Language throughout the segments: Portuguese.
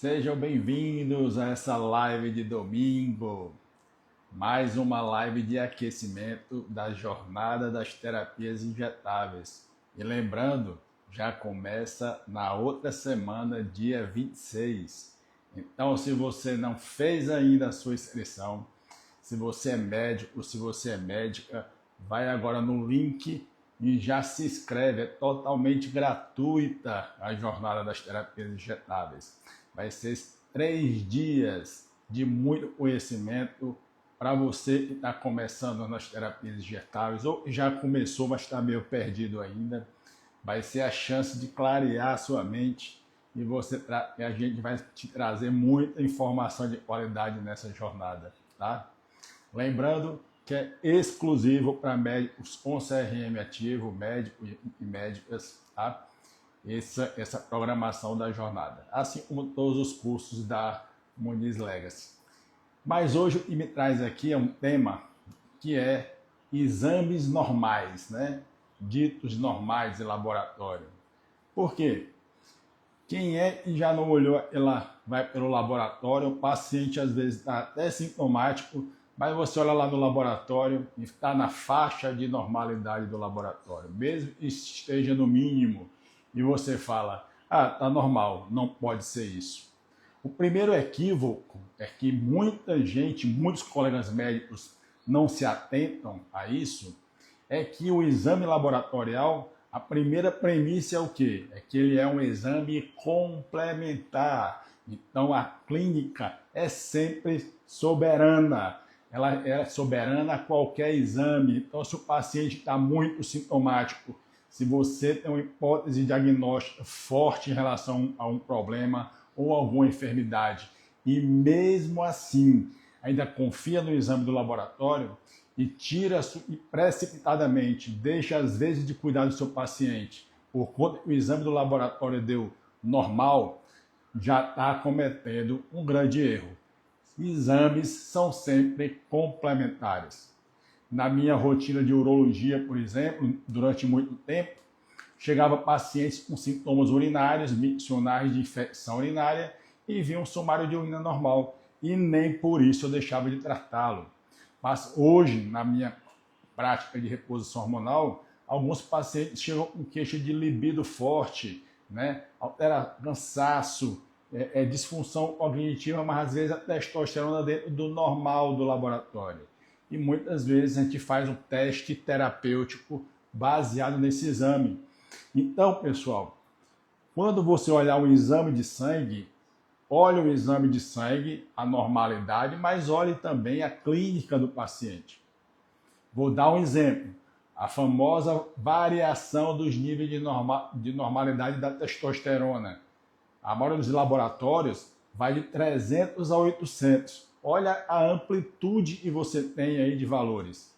Sejam bem-vindos a essa live de domingo, mais uma live de aquecimento da jornada das terapias injetáveis. E lembrando, já começa na outra semana, dia 26. Então, se você não fez ainda a sua inscrição, se você é médico ou se você é médica, vai agora no link e já se inscreve. É totalmente gratuita a jornada das terapias injetáveis. Vai ser 3 dias de muito conhecimento para você que está começando nas terapias injetáveis ou já começou, mas está meio perdido ainda. Vai ser a chance de clarear a sua mente e a gente vai te trazer muita informação de qualidade nessa jornada, tá? Lembrando que é exclusivo para médicos com CRM ativo, médicos e médicas, tá? Essa programação da jornada, assim como todos os cursos da Muniz Legacy. Mas hoje o que me traz aqui é um tema que é exames normais, né? Ditos normais de laboratório. Por quê? Quem é que já não olhou, ela vai pelo laboratório, o paciente às vezes está até sintomático, mas você olha lá no laboratório e está na faixa de normalidade do laboratório, mesmo que esteja no mínimo, e você fala, tá normal, não pode ser isso. O primeiro equívoco é que muita gente, muitos colegas médicos não se atentam a isso, é que o exame laboratorial, a primeira premissa é o quê? É que ele é um exame complementar. Então a clínica é sempre soberana. Ela é soberana a qualquer exame. Então se o paciente está muito sintomático, se você tem uma hipótese diagnóstica forte em relação a um problema ou alguma enfermidade, e mesmo assim ainda confia no exame do laboratório e tira e precipitadamente, deixa às vezes de cuidar do seu paciente, por conta que o exame do laboratório deu normal, já está cometendo um grande erro. Exames são sempre complementares. Na minha rotina de urologia, por exemplo, durante muito tempo, chegava pacientes com sintomas urinários, miccionais de infecção urinária e vinha um sumário de urina normal. E nem por isso eu deixava de tratá-lo. Mas hoje, na minha prática de reposição hormonal, alguns pacientes chegam com queixa de libido forte, né? Altera cansaço, disfunção cognitiva, mas às vezes a testosterona dentro do normal do laboratório. E muitas vezes a gente faz um teste terapêutico baseado nesse exame. Então, pessoal, quando você olhar um exame de sangue, olhe o exame de sangue, a normalidade, mas olhe também a clínica do paciente. Vou dar um exemplo. A famosa variação dos níveis de normalidade da testosterona. A maioria dos laboratórios vai de 300 a 800. Olha a amplitude que você tem aí de valores.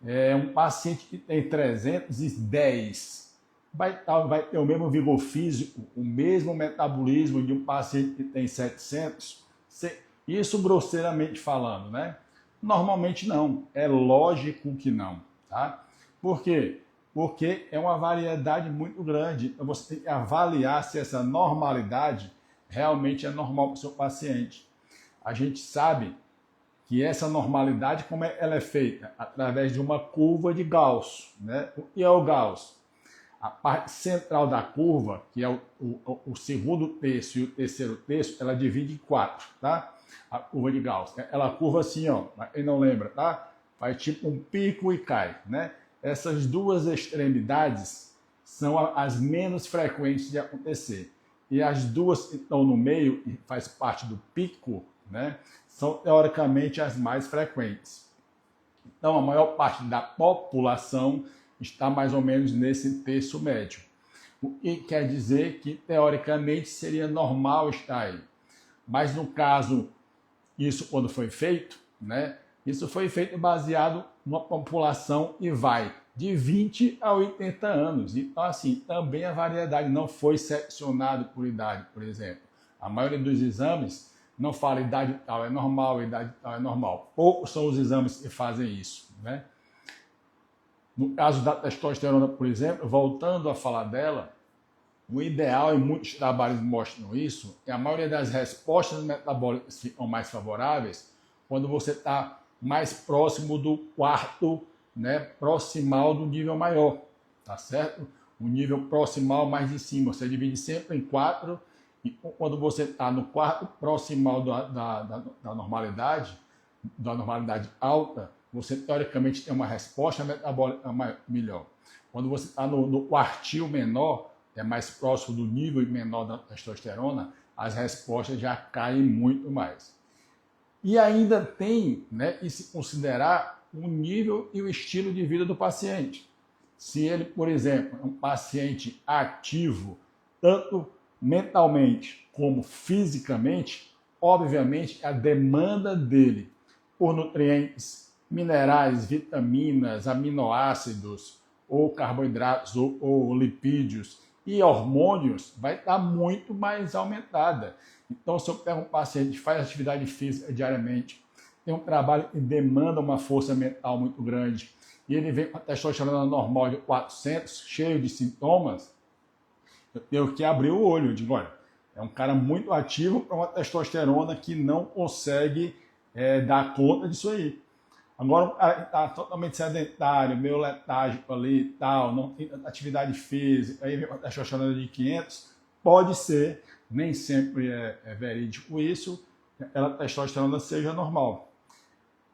Um paciente que tem 310 vai ter o mesmo vigor físico, o mesmo metabolismo de um paciente que tem 700. Isso grosseiramente falando, né? Normalmente não. É lógico que não, tá? Por quê? Porque é uma variedade muito grande. Então você tem que avaliar se essa normalidade realmente é normal para o seu paciente. A gente sabe que essa normalidade, como ela é feita? Através de uma curva de Gauss, né? O que é o Gauss? A parte central da curva, que é o segundo terço e o terceiro terço, ela divide em 4, tá? A curva de Gauss. Ela curva assim, ó, quem não lembra, tá? Faz tipo um pico e cai, né? Essas duas extremidades são as menos frequentes de acontecer. E as duas que estão no meio, e faz parte do pico, né, são teoricamente as mais frequentes. Então, a maior parte da população está mais ou menos nesse terço médio. O que quer dizer que, teoricamente, seria normal estar aí. Mas, no caso, isso quando foi feito, né, isso foi feito baseado numa população e vai de 20 a 80 anos. Então, assim, também a variedade não foi seccionada por idade, por exemplo. A maioria dos exames não fala idade tal é normal, idade tal é normal. Poucos são os exames que fazem isso, né? No caso da testosterona, por exemplo, voltando a falar dela, O ideal, e muitos trabalhos mostram isso, é a maioria das respostas metabólicas ficam mais favoráveis quando você está mais próximo do quarto, né, proximal do nível maior, tá certo? O nível proximal mais de cima, você divide sempre em 4, e quando você está no quarto proximal da normalidade alta, você teoricamente tem uma resposta metabólica melhor. Quando você está no quartil menor, é mais próximo do nível menor da testosterona, as respostas já caem muito mais. E ainda tem, né, que se considerar o nível e o estilo de vida do paciente. Se ele, por exemplo, é um paciente ativo, tanto mentalmente como fisicamente, obviamente a demanda dele por nutrientes, minerais, vitaminas, aminoácidos, ou carboidratos, ou lipídios e hormônios vai estar muito mais aumentada. Então, se eu pego um paciente que faz atividade física diariamente, tem um trabalho que demanda uma força mental muito grande, e ele vem com a testosterona normal de 400, cheio de sintomas, eu tenho que abrir o olho. Eu digo, olha, é um cara muito ativo para uma testosterona que não consegue dar conta disso aí. Agora, o cara que está totalmente sedentário, meio letárgico ali e tal, não tem atividade física, aí vem uma testosterona de 500, pode ser, nem sempre é verídico isso, a testosterona seja normal.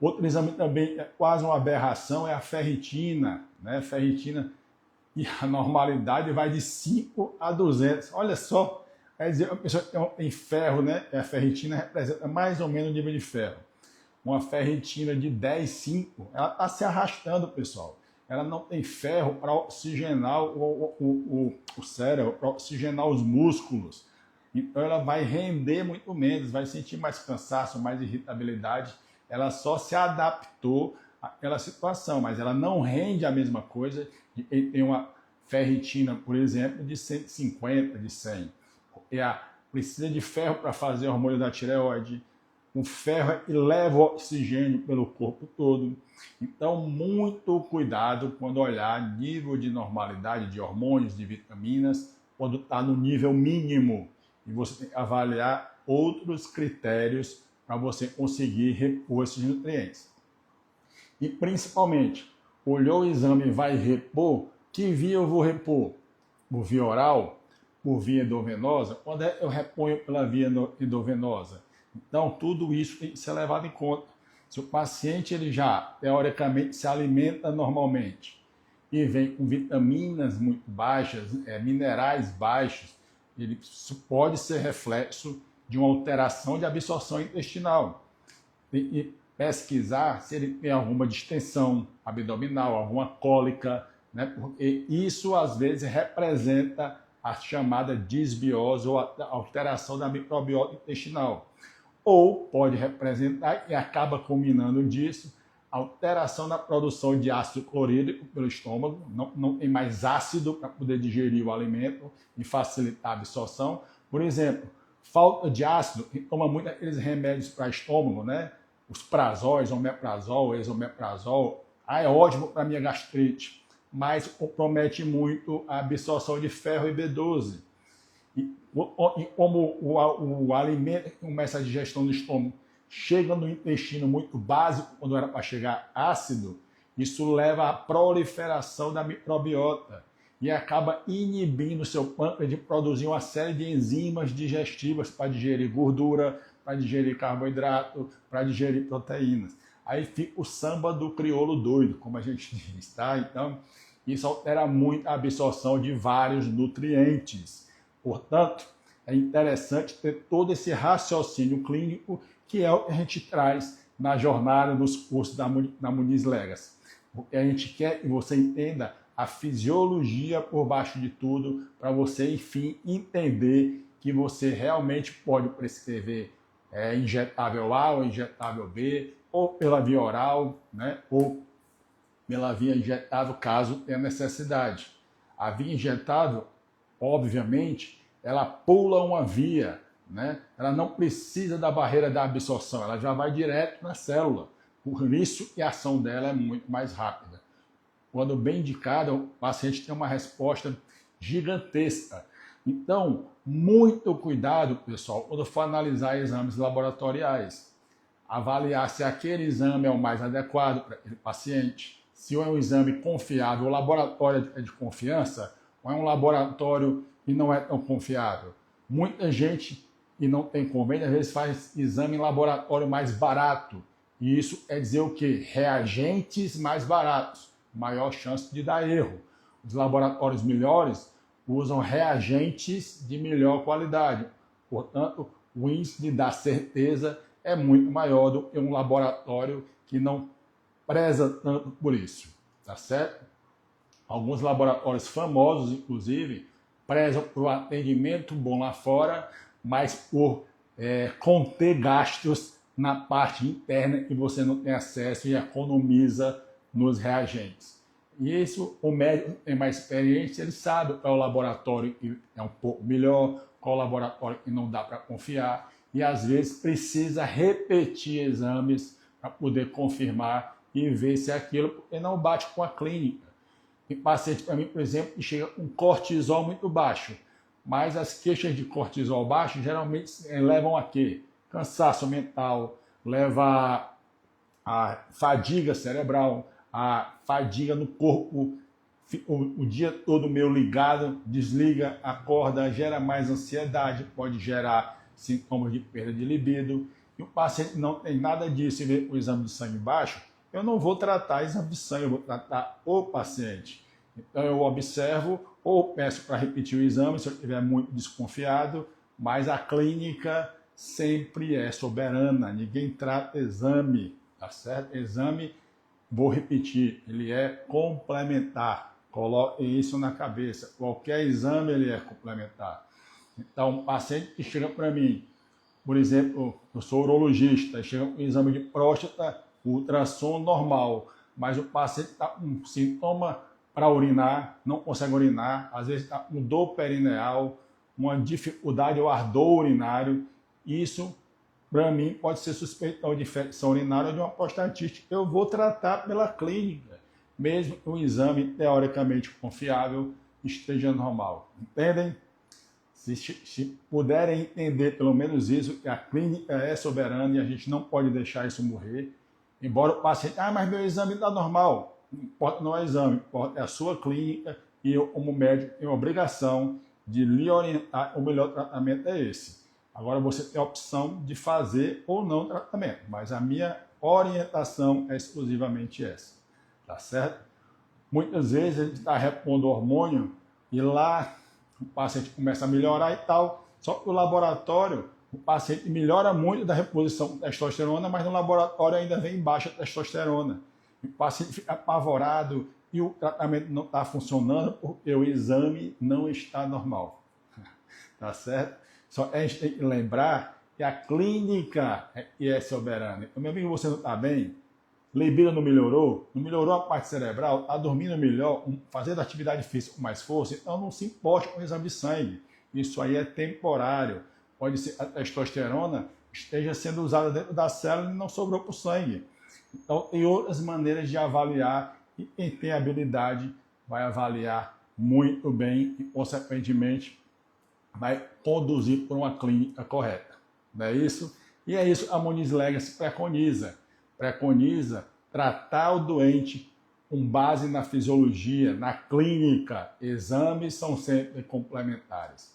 Outro exame também é quase uma aberração, é a ferritina, né? Ferritina, e a normalidade vai de 5 a 200. Olha só, quer dizer, a pessoa que tem ferro, né? A ferritina representa mais ou menos o nível de ferro. Uma ferritina de 10,5, ela está se arrastando, pessoal. Ela não tem ferro para oxigenar o cérebro, para oxigenar os músculos. Então ela vai render muito menos, vai sentir mais cansaço, mais irritabilidade. Ela só se adaptou àquela situação, mas ela não rende a mesma coisa de quem tem uma ferritina, por exemplo, de 150, de 100. Precisa de ferro para fazer o hormônio da tireoide. O ferro leva oxigênio pelo corpo todo. Então, muito cuidado quando olhar nível de normalidade de hormônios, de vitaminas, quando está no nível mínimo. E você tem que avaliar outros critérios para você conseguir repor esses nutrientes. E, principalmente, olhou o exame e vai repor, que via eu vou repor? Por via oral? Por via endovenosa? Quando é que eu reponho pela via endovenosa? Então, tudo isso tem que ser levado em conta. Se o paciente ele já, teoricamente, se alimenta normalmente e vem com vitaminas muito baixas, minerais baixos, isso pode ser reflexo de uma alteração de absorção intestinal. Tem que pesquisar se ele tem alguma distensão abdominal, alguma cólica, né? Porque isso, às vezes, representa a chamada disbiose ou a alteração da microbiota intestinal. Ou pode representar, e acaba combinando disso, alteração na produção de ácido clorídrico pelo estômago, não tem mais ácido para poder digerir o alimento e facilitar a absorção. Por exemplo, falta de ácido, e toma muito aqueles remédios para estômago, né? Os prazóis, omeprazol, esomeprazol, é ótimo para minha gastrite, mas compromete muito a absorção de ferro e B12. E como o alimento que começa a digestão no estômago chega no intestino muito básico, quando era para chegar ácido, isso leva à proliferação da microbiota e acaba inibindo o seu pâncreas de produzir uma série de enzimas digestivas para digerir gordura, para digerir carboidrato, para digerir proteínas. Aí fica o samba do crioulo doido, como a gente diz, tá? Então, isso altera muito a absorção de vários nutrientes. Portanto, é interessante ter todo esse raciocínio clínico que é o que a gente traz na jornada dos cursos da Muniz Legacy. Porque a gente quer que você entenda a fisiologia por baixo de tudo, para você, enfim, entender que você realmente pode prescrever injetável A ou injetável B, ou pela via oral, né, ou pela via injetável, caso tenha necessidade. A via injetável, obviamente, ela pula uma via, né? Ela não precisa da barreira da absorção, ela já vai direto na célula. Por isso que a ação dela é muito mais rápida. Quando bem indicada, o paciente tem uma resposta gigantesca. Então, muito cuidado, pessoal, quando for analisar exames laboratoriais. Avaliar se aquele exame é o mais adequado para aquele paciente, se é um exame confiável, o laboratório é de confiança, ou é um laboratório que não é tão confiável. Muita gente que não tem convênio, às vezes faz exame em laboratório mais barato. E isso quer dizer o quê? Reagentes mais baratos, maior chance de dar erro. Os laboratórios melhores usam reagentes de melhor qualidade. Portanto, o índice de dar certeza é muito maior do que um laboratório que não preza tanto por isso, tá certo? Alguns laboratórios famosos, inclusive, prezam por um atendimento bom lá fora, mas por conter gastos na parte interna que você não tem acesso e economiza nos reagentes. E isso, o médico tem mais experiência, ele sabe qual é o laboratório que é um pouco melhor, qual é o laboratório que não dá para confiar, e às vezes precisa repetir exames para poder confirmar e ver se é aquilo, porque não bate com a clínica. Tem paciente para mim, por exemplo, que chega com cortisol muito baixo, mas as queixas de cortisol baixo geralmente levam a quê? Cansaço mental, leva a fadiga cerebral, a fadiga no corpo, o dia todo meio ligado, desliga, acorda, gera mais ansiedade, pode gerar sintomas de perda de libido. E o paciente não tem nada disso e vê o exame de sangue baixo, eu não vou tratar exame de sangue, eu vou tratar o paciente. Então eu observo ou peço para repetir o exame se eu estiver muito desconfiado, mas a clínica sempre é soberana, ninguém trata exame, tá certo? Exame, vou repetir, ele é complementar. Coloquem isso na cabeça. Qualquer exame ele é complementar. Então, um paciente que chega para mim, por exemplo, eu sou urologista, chega com um exame de próstata, ultrassom normal, mas o paciente está com um sintoma para urinar, não consegue urinar, às vezes está com dor perineal, uma dificuldade ou ardor urinário. Isso, para mim, pode ser suspeito de infecção urinária ou de uma prostatite. Eu vou tratar pela clínica, mesmo que o exame teoricamente confiável esteja normal. Entendem? Se puderem entender pelo menos isso, que a clínica é soberana e a gente não pode deixar isso morrer. Embora o paciente, mas meu exame está normal. Não importa, não é exame, importa, é a sua clínica e eu, como médico, tenho a obrigação de lhe orientar. O melhor tratamento é esse. Agora você tem a opção de fazer ou não tratamento, mas a minha orientação é exclusivamente essa, tá certo? Muitas vezes a gente está repondo hormônio e lá o paciente começa a melhorar e tal, só que o laboratório, o paciente melhora muito da reposição de testosterona, mas no laboratório ainda vem baixa testosterona. O paciente fica apavorado e o tratamento não está funcionando porque o exame não está normal. Tá certo? Só a gente tem que lembrar que a clínica é soberana. Meu amigo, você não está bem? Libido não melhorou? Não melhorou a parte cerebral? Está dormindo melhor? Fazendo atividade física com mais força? Então não se importe com o exame de sangue. Isso aí é temporário. Pode ser a testosterona esteja sendo usada dentro da célula e não sobrou para o sangue. Então, tem outras maneiras de avaliar e quem tem habilidade vai avaliar muito bem e, consequentemente, vai conduzir por uma clínica correta. Não é isso? E é isso que a Muniz Legacy preconiza. Preconiza tratar o doente com base na fisiologia, na clínica. Exames são sempre complementares.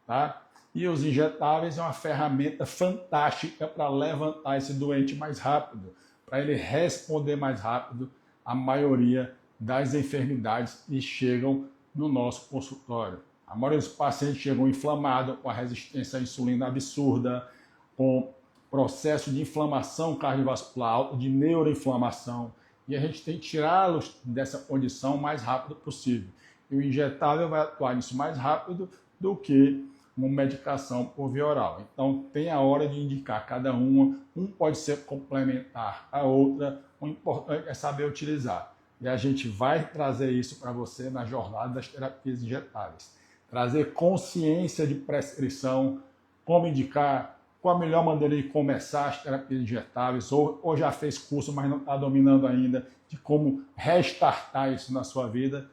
Tá? E os injetáveis é uma ferramenta fantástica para levantar esse doente mais rápido, para ele responder mais rápido à maioria das enfermidades que chegam no nosso consultório. A maioria dos pacientes chegam inflamados, com a resistência à insulina absurda, com processo de inflamação cardiovascular alto, de neuroinflamação, e a gente tem que tirá-los dessa condição o mais rápido possível. E o injetável vai atuar nisso mais rápido do que uma medicação por via oral. Então, tem a hora de indicar cada uma. Um pode ser complementar à outra. O importante é saber utilizar. E a gente vai trazer isso para você na jornada das terapias injetáveis. Trazer consciência de prescrição, como indicar, qual a melhor maneira de começar as terapias injetáveis, ou já fez curso, mas não está dominando ainda, de como restartar isso na sua vida.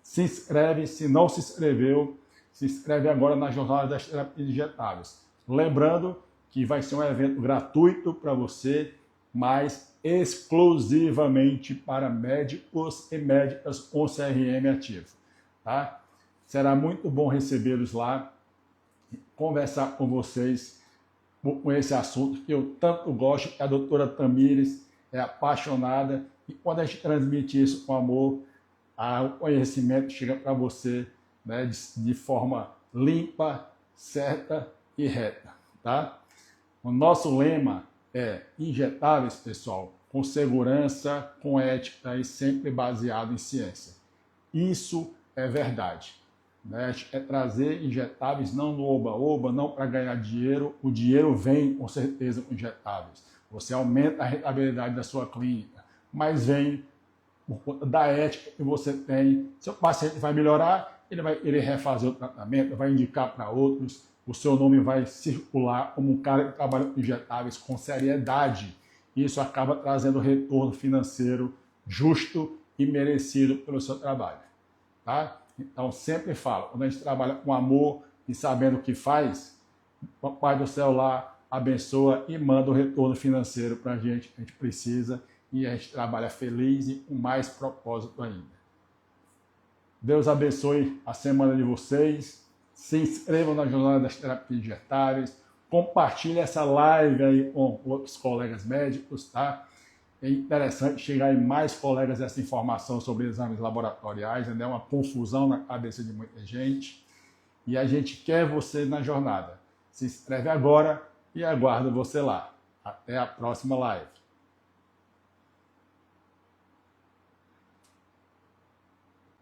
Se inscreve, se não se inscreveu, se inscreve agora na Jornada das Terapias Injetáveis. Lembrando que vai ser um evento gratuito para você, mas exclusivamente para médicos e médicas com CRM ativo. Tá? Será muito bom recebê-los lá, conversar com vocês com esse assunto que eu tanto gosto, que a doutora Tamires é apaixonada, e quando a gente transmite isso com amor, o conhecimento chega para você, né, de forma limpa, certa e reta. Tá? O nosso lema é injetáveis, pessoal, com segurança, com ética e sempre baseado em ciência. Isso é verdade. Né? É trazer injetáveis não no oba-oba, não para ganhar dinheiro. O dinheiro vem com certeza com injetáveis. Você aumenta a rentabilidade da sua clínica, mas vem por conta da ética que você tem. Seu paciente vai melhorar, ele vai querer refazer o tratamento, vai indicar para outros, o seu nome vai circular como um cara que trabalha com injetáveis com seriedade. Isso acaba trazendo retorno financeiro justo e merecido pelo seu trabalho. Tá? Então, sempre falo, quando a gente trabalha com amor e sabendo o que faz, o Pai do Céu lá abençoa e manda o retorno financeiro para a gente precisa, e a gente trabalha feliz e com mais propósito ainda. Deus abençoe a semana de vocês. Se inscrevam na Jornada das Terapias Injetáveis. Compartilhe essa live aí com outros colegas médicos, tá? É interessante chegar em mais colegas essa informação sobre exames laboratoriais, né? É uma confusão na cabeça de muita gente. E a gente quer você na jornada. Se inscreve agora e aguardo você lá. Até a próxima live.